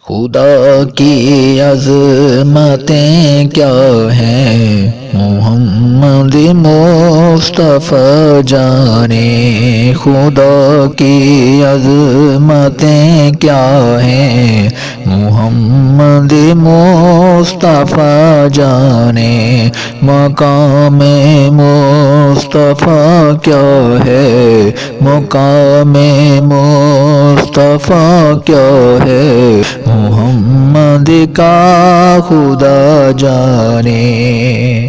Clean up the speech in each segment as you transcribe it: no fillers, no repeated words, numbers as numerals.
خدا کی عظمتیں کیا ہیں، محمد مصطفیٰ جانے۔ خدا کی عظمتیں کیا ہیں، محمد مصطفیٰ جانے۔ مقام مصطفیٰ کیا ہے، مقام مصطفیٰ کیا ہے، محمد کا خدا جانے۔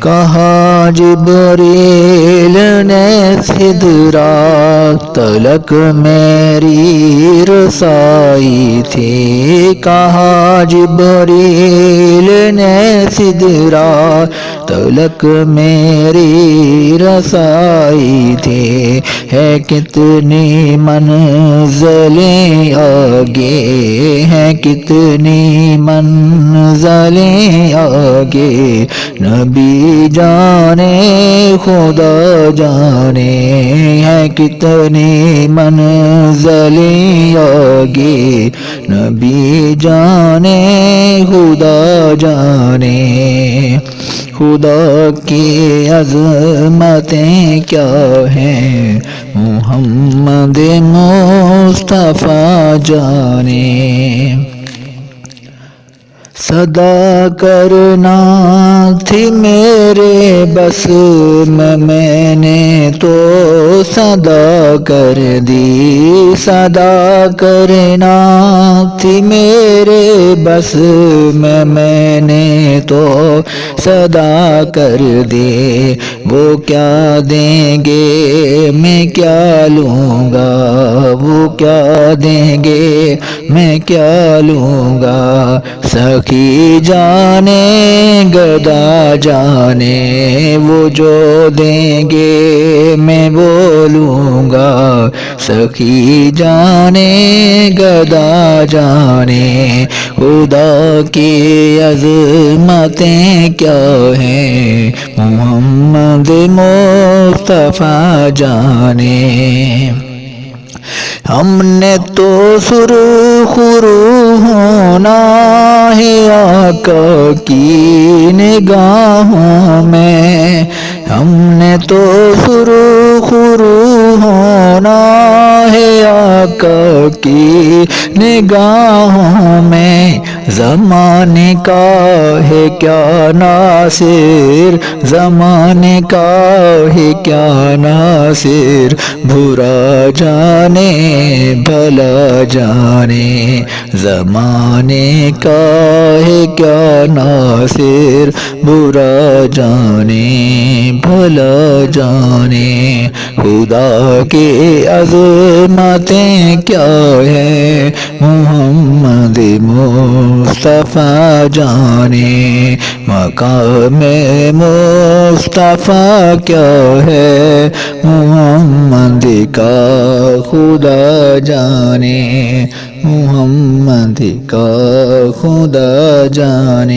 کہا جبریل نے سدرات تلک میری رسائی تھی، کہا جبریل نے سدرات تلک میری رسائی تھی۔ ہے کتنی منزلیں آگے، ہے کتنی منزلیں آگے، نبی جانے خدا جانے۔ ہے کتنی منزلیں آگے، نبی جانے خدا جانے۔ خدا کی عظمتیں کیا ہیں، محمد مصطفیٰ جانے۔ صدا کرنا تھی میرے بس میں نے تو صدا کر دی، صدا کرنا تھی میرے بس میں نے تو صدا کر دی۔ وہ کیا دیں گے میں کیا لوں گا، وہ کیا دیں گے میں کیا لوں گا، سخی جانے گدا جانے۔ وہ جو دیں گے میں وہ لوں گا، سخی جانے گدا جانے۔ خدا کی عظمتیں کیا ہیں، محمد مصطفیٰ جانے۔ ہم نے تو سرخ روح ہونا ہے آقا کی نگاہوں میں، ہم نے تو سرخ روح ہونا ہے آقا کی نگاہوں میں۔ زمانے کا ہے کیا ناصر، زمانے کا ہے کیا ناصر، برا جانے بھلا جانے۔ زمانے کا ہے کیا ناصر، برا جانے بھلا جانے۔ خدا کی عظمتیں کیا ہے، محمد مصطفیٰ جانے۔ مقام مصطفیٰ کیا ہے، محمد کا خدا جانے، محمد کا خدا جانے۔